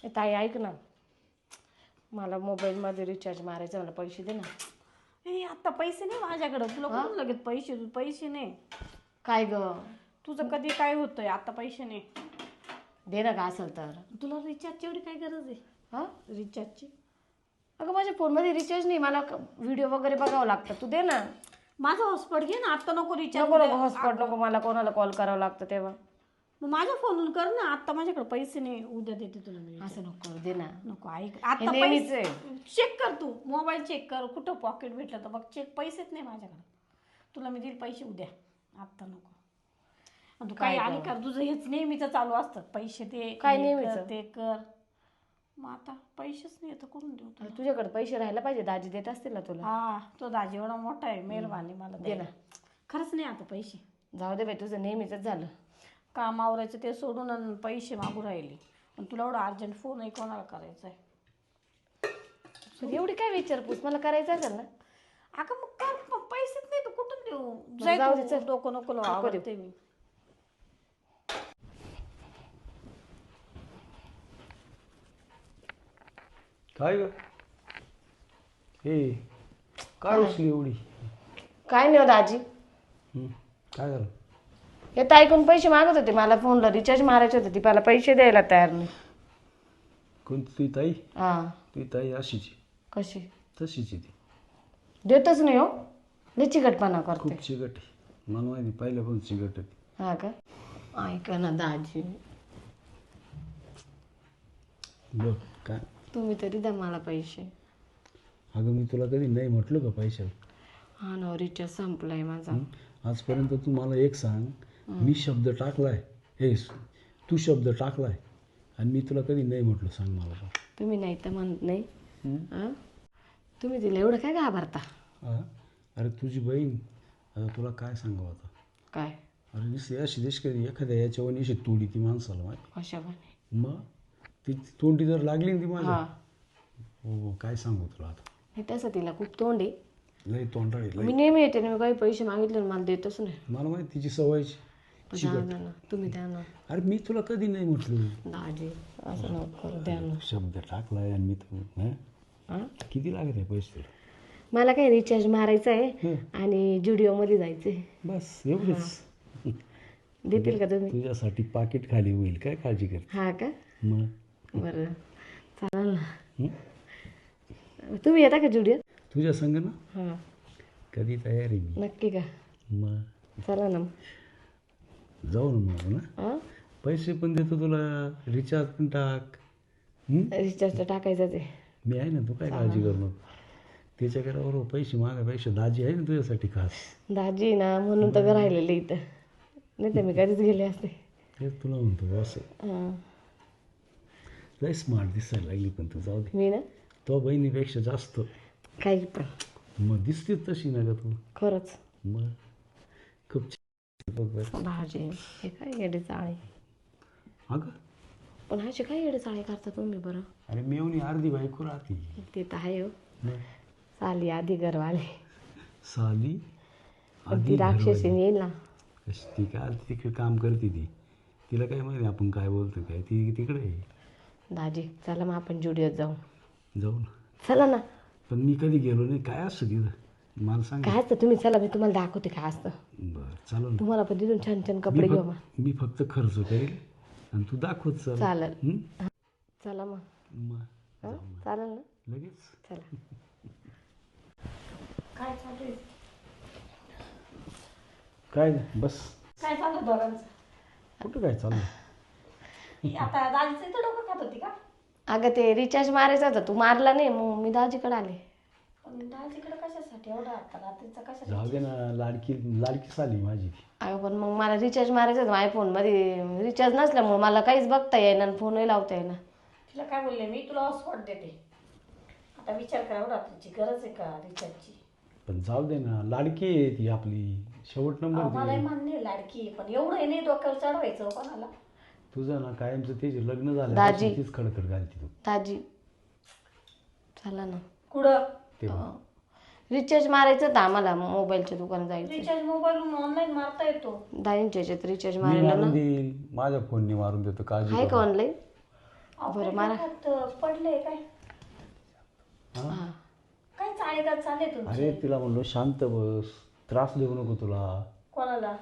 ए ताई ऐक ना, मला मोबाईलमध्ये रिचार्ज मारायचं, मला पैसे दे ना. आता पैसे नाही माझ्याकडं. तुला कुठून लगेच पैसे नाही. काय ग, तुझं कधी काय होतंय, आता पैसे नाही. दे ना का असेल तर. तुला रिचार्जची एवढी काय गरज आहे? हां रिचार्जची? अगं माझ्या फोनमध्ये रिचार्ज नाही, मला व्हिडिओ वगैरे बघावं लागतं. तू दे ना. माझा हॉटस्पॉट घे ना. आता नको रिचार्ज. नको हॉटस्पॉट नको, मला कोणाला कॉल करावं लागतं तेव्हा. मग माझ्या फोनवरून कर ना. आता माझ्याकडे पैसे नाही, उद्या देते तुला मी. असं नको, दे ना. नको, ऐक आता नेहमीच चेक कर. तू मोबाईल चेक कर, कुठं पॉकेट भेटलं तर बघ. पैसेच नाही माझ्याकडे. तुला मी देईल पैसे उद्या, आता नको. तू काही आली कर, तुझं हेच नेहमीच चालू असतं. पैसे दे, काय नेहमीच ते कर. मग आता पैसेच नाही तर करून देऊ तुला. तुझ्याकडे पैसे राहायला पाहिजे, दाजी देत असतील ना तुला. हा, तो दाजी एवढा मोठा आहे, मेहरबानी मला दे ना. खरंच नाही आता पैसे. जाऊ दे बाई, तुझं नेहमीच झालं. काम आवरायचं ते सोडून आणि पैसे मागू राहिले. पण तुला एवढा अर्जंट फोन आहे, कोणाला करायचा आहे? एवढी काय विचारपूस, मला करायचं असेल ना. अगं मग काय, पैसेच नाही तर कुठून देऊ? जाऊ दे, चल. डोकं नको आवडते मी. काय ग हे काय उचली एवढी? काय नाही हो दाजी, काय झालं? हे ताईकडून पैसे मागत होते, मला फोनला रिचार्ज मारायचे होते. ती मला पैसे द्यायला तयार नाही. कोणती तुझी ताई? हां. तुझी ताई अशीच कशी? तशीच आहे ती. देतच नाही हो, लई चिकटपणा करते. खूप चिकट आहे, मला माहिती, पहिल्यापासून चिकट आहे. हा का? ऐका ना दाजी, बघ काय. तुम्ही तरी द्या मला पैसे. अगं मी तुला कधी नाही म्हटलं का पैशाला? हा ना, रिचार्ज संपलाय माझा. आजपर्यंत तू मला एक सांग, मी शब्द टाकलाय, हे तू शब्द टाकलाय आणि मी तुला कधी नाही म्हटलं? सांग मला का. तुम्ही नाही तर म्हणत नाही. तुम्ही तिला एवढं काय घाबरता? अरे तुझी बहीण, आता तुला काय सांगावं आता. काय? अरे नुसती अशी देश कधी एखाद्या याच्यावर अशी तोडी ती माणसाला माहिती. कशाने? मग ती तोंडी जर लागली ना ती माझ्या, हो काय सांगू तुला आता. हे तसं तिला खूप तोंड आहे. लई तोंडाळी लई. मी नेहमी येते ना, मी काही पैसे मागितले ना, मला देतच नाही. मला माहिती तिची सवयची. द्या ना, तुम्ही द्या ना. अरे मी तुला कधी नाही म्हटलं. दाजी असं नको करू, द्या ना. शब्द टाकलाय आणि मी किती लागत आहे पैसे तुला? मला काय रिचार्ज मारायचं आहे आणि जुडिओमध्ये जायचं आहे. बस एवढंच. देतील का तुम्ही? तुझ्यासाठी पाकिट खाली होईल, काय काळजी कर. हा का? मग बरं, चालेल ना. तुम्ही येता का जुडिओत? तुझ्या संग ना हां. कधी तयार आहे मी. नक्की का? मग चला ना. जाऊ ना मग ना. हां, पैसे पण देतो तुला, रिचार्ज पण टाक. रिचार्ज तर टाकायचंच आहे. मी आहे ना, तू काय काळजी करू नको. त्याच्याकडे बरोबर पैसे मागापेक्षा दाजी आहे ना तुझ्यासाठी खास. दाजी ना, म्हणून तर राहिलेले इथं, नाही तर मी कधीच गेले असते. तेच तुला म्हणतो असं. हां. लय स्मार्ट दिसायला लागली पण तू. जाऊ दे, मी ना तो बहिणीपेक्षा जास्त. काही पण मग दिसते तशी ना ग तू. खरंच. मग खूप बघ बरं. भाजी हे काय येडे चाळे. अगं पण ह्याचे काय येडे चाळे करता तुम्ही बरं? अरे मेवणी अर्धी बायको राहते. ते तर आहे हो. मग चाली आधी घरवाले, साली पण ती राक्षसीने येईल ना. कशी ती काय तिकडे काम करते ती. तिला काय माहिती आपण काय बोलतो काय. ती तिकडे आहे. दाजी चला मग आपण जुडिओत जाऊ. जाऊ ना. चला ना. पण मी कधी गेलो नाही. काय असतं तिथं मला सांग. काय असतं तुम्ही चला, मी तुम्हाला दाखवते काय असतं. बरं चालेल ना. तुम्हाला पण तिथून छान छान कपडे घेऊ मग. मी फक्त खर्च करेल आणि तू दाखवत चल. चालेल. चला मग. मग चालेल ना. लगेच. चला. काय चालू आहे? काय नाही बस. काय चाललं दोघांचं? कुठं काय चाललं? आता दाजीचं इथं डोकं खात होती का? अगं ते रिचार्ज मारायचा होता, तू मारला नाही, मग मी दाजीकडे आले. पण दाजीकडे कशासाठी एवढा आता रात्रीचा कशासाठी? जाऊ दे ना, लाडकी साली माझी. अगं पण मग मला रिचार्ज मारायचं होतं. माझ्या फोनमध्ये रिचार्ज नसल्यामुळे मला काहीच बघता येईना आणि फोनही लावता येईना. तिला काय बोलले मी, तुला हॉटस्पॉट देते. आता विचार करा, एवढा रात्रीची गरज आहे का रिचार्जची? पण जाऊ दे ना, लाडकी आहे ती आपली, शेवट नंबर. मलाही मान्य आहे लाडकी आहे, पण एवढं नाही डोक्यावर चढवायचं कोणाला. तुझं ना कायमचं त्याचे लग्न झालं दाजी. तीच खडखड घालते तू. दाजी चला ना. कुठं? तेव्हा रिचार्ज मारायचं होतं आम्हाला, मोबाईलच्या दुकानात जायचं. रिचार्ज मोबाईलवरून ऑनलाईन मारता येतो. दाजींच्या ह्याच्यात रिचार्ज मी मारायला मारून ना. देईल, माझ्या फोनने मारून देतो, काळजी आहे का करू नको. ऑनलाईन? बरं मला पडले काय हा? काय चाळे चालले अरे तुमचे तिला म्हणलो शांत बस, त्रास देऊ नको तुला. कोणाला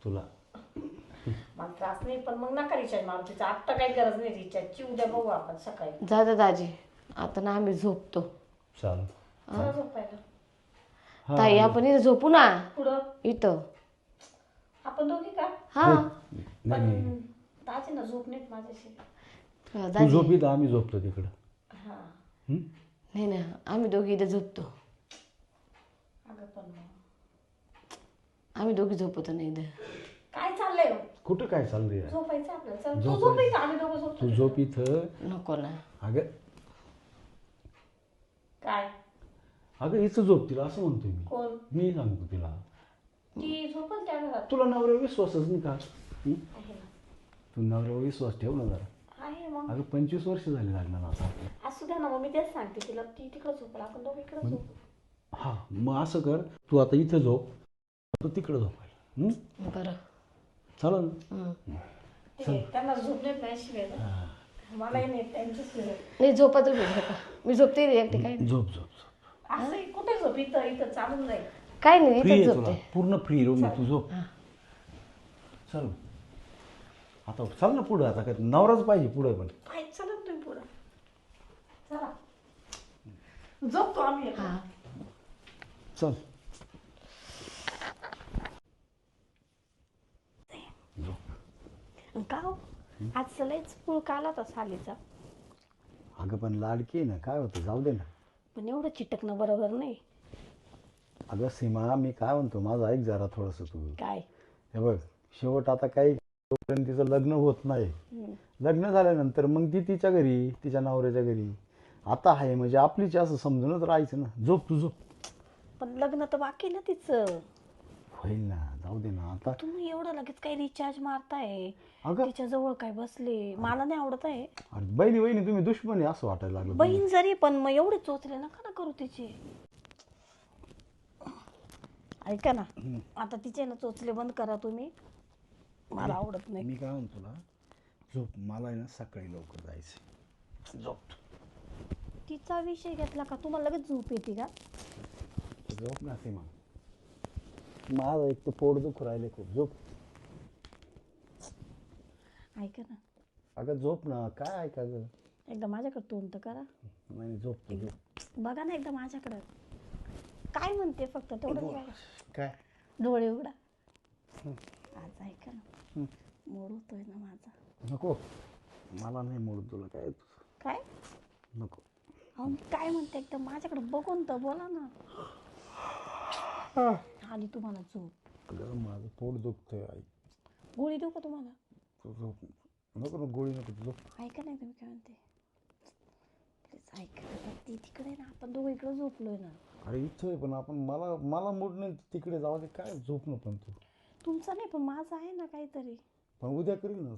तुला मला त्रास नाही पण मग नका रिचार्ज मारू तिचा आत्ता काही गरज नाही रिचार्जची उद्या बघू आपण सकाळी जा दाजी आता ना आम्ही झोपतो. चाल. चला झोपायला हा, ताई आपण इथं झोपू ना. पुढं इथं आपण दोघी का हा नाही ताजे ना झोप नाही माझ्याशी तू दाजी झोपीत आम्ही झोपतो तिकडं. हा हं? नाही ना आम्ही दोघी इथं झोपतो. अगं पण मग आम्ही दोघी झोपतो नाही इथं. काय चाललंय हो? कुठं काय चाललंय यार? झोपायचं आपल्याला चल तू झोपायचं. झोपायचं आम्ही दोघं झोपतो तू झोप इथं. नको ना. अगं काय अगं इथं झोप तिला असं म्हणतोय मी. कोण मी सांगतो तिला. ती झोपल त्या घरात तुला नवऱ्यावर विश्वासच नाही का? हं? आहे ना तू नवऱ्यावर विश्वास ठेव ना जरा. आहे मग अगं 25 वर्ष झाली लग्नाला आता. असू द्या ना मग मी तेच सांगते तिला ती तिकडं झोपला आपण दोघं इकडं झोपू हा मग असं कर, तू आता इथं झोप, तू तिकडं झोपायला. हं? बरं चालेल ना? हं. ठीक आहे त्यांना झोपलेत नाही शिवायला मलाही नाही त्यांची शिवाय नाही झोपा तुम्ही झोपा. मी झोपते इथे एकटी काय नाही. झोप झोप झोप. असं कुठे झोप इथं इथं चालून जाईल काय नाही फ्री इथंच आहे तुला, झोपते. पूर्ण फ्री रूम आहे, तू झोप. चल आता चाल ना पुढं, आता काय नवराच पाहिजे पुढं पण. काय चला तुम्ही पुढं चला झोपतो आम्ही हा चल का हो? आज लयच पुळका आला होता सालीचा अगं पण लाडकी आहे ना, काय होतं, जाऊ दे ना. पण एवढं चिटकणं बरोबर नाही अगं सीमा, मी काय म्हणतो, माझं ऐक जरा थोडंसं तू. काय हे बघ, शेवट आता काही तोपर्यंत तिचं लग्न होत नाही. लग्न झाल्यानंतर मग ती तिच्या घरी, तिच्या नवऱ्याच्या घरी आता आहे म्हणजे आपलीच असं समजूनच राहायचं ना. झोप तू झोप. पण लग्न तर बाकी ना तिचं होईल ना, जाऊ दे ना आता. तुम्ही एवढं लगेच काही रिचार्ज मारताय अगं तिच्या जवळ काय बसले मला नाही आवडत आहे अरे बहिणी बहिणी तुम्ही दुश्मन आहे असं वाटायला लागलं. बहीण जरी पण मग एवढे चोचले नका ना करू तिचे ऐका ना आता तिचे ना चोचले बंद करा तुम्ही मला आवडत नाही मी काय म्हणतो तुला, झोप. मला आहे ना सकाळी लवकर जायचं. झोप तिचा विषय घेतला का तुम्हाला लगेच झोप येते का झोप ना सीमा. माझं एक तर पोट दुखू राहिले खूप. झोप. ऐका ना अगं झोप ना, काय ऐका गं. एकदा माझ्याकडे तोंड तर करा नाही झोप तू झोप. बघा ना एकदा माझ्याकडं काय म्हणते फक्त तेवढं बघा काय डोळे उघडा आज ऐका ना मोड होतोय ना माझा नको, मला नाही मोडत तुला. काय तुझं काय नको. अहो मी काय म्हणते एकदम माझ्याकडे बघून तर बोला ना आली तुम्हाला झोप अगं माझं पोट दुखतंय. आई गोळी देऊ का तुम्हाला तू झोप. नको नको गोळी नको, तू झोप. ऐका नाही तुम्ही काय म्हणते प्लीज ऐका ना ती तिकडे ना आपण दोघं इकडे झोपलोय ना अरे इथं आहे पण आपण, मला मूड नाही तिकडे जाऊ दे. काय झोप ना पण तू. तुमचा नाही पण माझा आहे ना काहीतरी पण उद्या करील ना.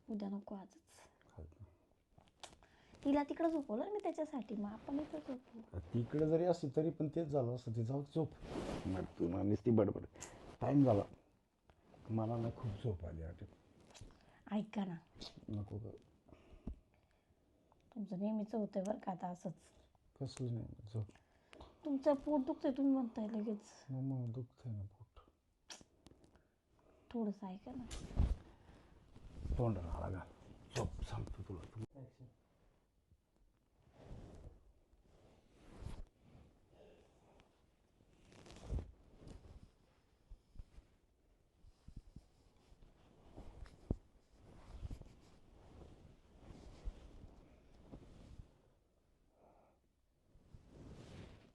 उद्या नको आजच तिला तिकडे झोपवलं मी त्याच्यासाठी मग आपण इथं झोपू तिकडे जरी असली तरी पण तेच झालं असं. ते जाऊ दे, झोप. मग तू ना नुसती बडबड. टाईम झाला, मला ना खूप झोप आली. ऐका ना नको ग. तुमचं नेहमीचं होतंय बरं का आता असंच कसलं नाही झोप. तुमचं पोट दुखतंय तुम्ही म्हणताय लगेच मग दुखतंय ना पोट. थोडंसं ऐका ना तोंडाला आला घाल. झोप सांगतो तुला.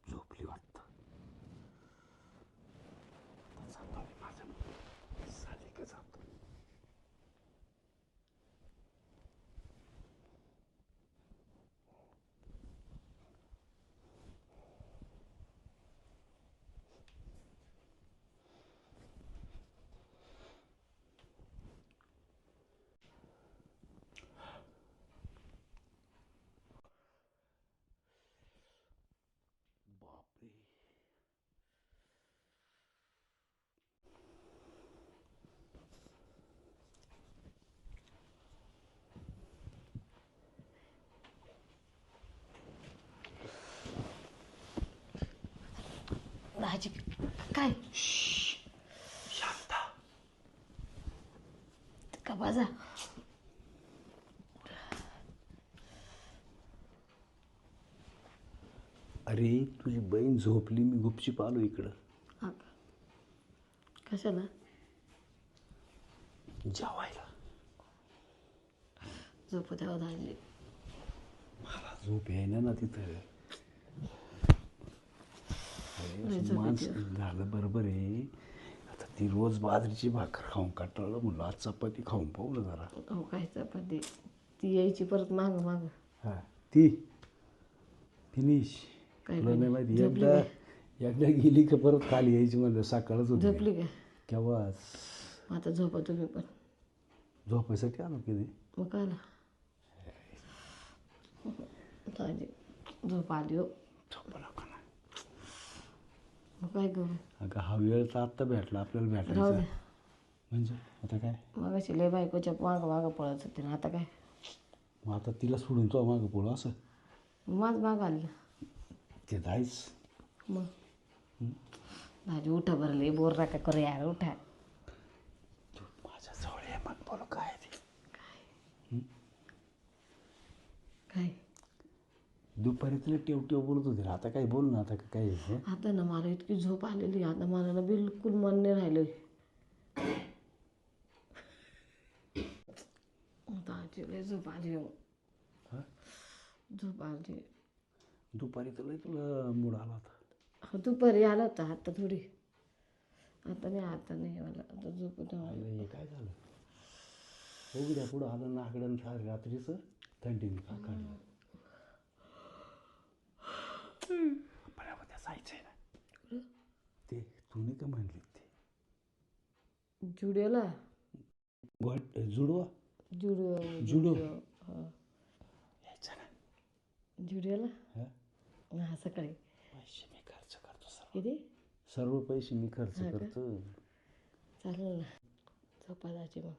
झोपली वाटतं. जातो मी माझं साली का जातो. काय शांत. का बाजा अरे तुझी बहीण झोपली, मी गुपचीप आलो इकडं. हा. कशाला जेवायला. झोपू द्यावं लागली. मला झोप यायना ना तिथं. लय झोप माणसं झालं बरोबर आहे. आता ती रोज बाजरीची भाकर खाऊन कंटाळलं, म्हणलं आज चपाती खाऊन पाहू ना जरा. हो काय चपाती ती यायची परत माग माग. हा ती फिनिश. काय तुला नाही माहिती, झोपली एकदा गेली का परत खाली यायची, म्हणलं सकाळच होती. झोपली काय केव्हाच. आता झोपा तुम्ही पण. झोपायसाठी आलो कधी. मग काय आला झोप आली हो. झोपा नका ना. मग काय करू. अगं हा वेळ तर आत्ता भेटला आपल्याला राहू भेटायचा. दे. म्हणजे आता काय. मग अशी लय बायकोच्या मागं मागं पळत होते ना, आता काय मग आता तिला सोडून तो मागं पुढं असं माझ माग आली. ते जायच. मग दाजी उठा भरले बोर नका करू यार उठा. तू माझ्या जवळ ये, मग बोलू काय ते. काय दुपारी तुला टेव टेव बोलत होती ना, आता काय बोल ना. आता काय हे? आता ना मला इतकी झोप आलेली, आता मला ना बिलकुल मन नाही राहिलं. दाजी लय झोप आली हो. हा? झोप आली. दुपारी तर लय तुला मूड आला होता. दुपारी आला होता, आता थोडी. आता नाही मला आता झोप हे काय झालं. उघड्या पुढं आलं नाकडं रात्रीचं थंडीने का काढलं. पण उद्या जायचंय ना. ते तू नाही का म्हणली ते जुड्याला जुडवा जुडो यायचं ना जुड्याला. हा हा सकाळी पैसे मी खर्च करतो. किती सर्व पैसे मी खर्च करतो. चालेल ना झोपा जायची मग.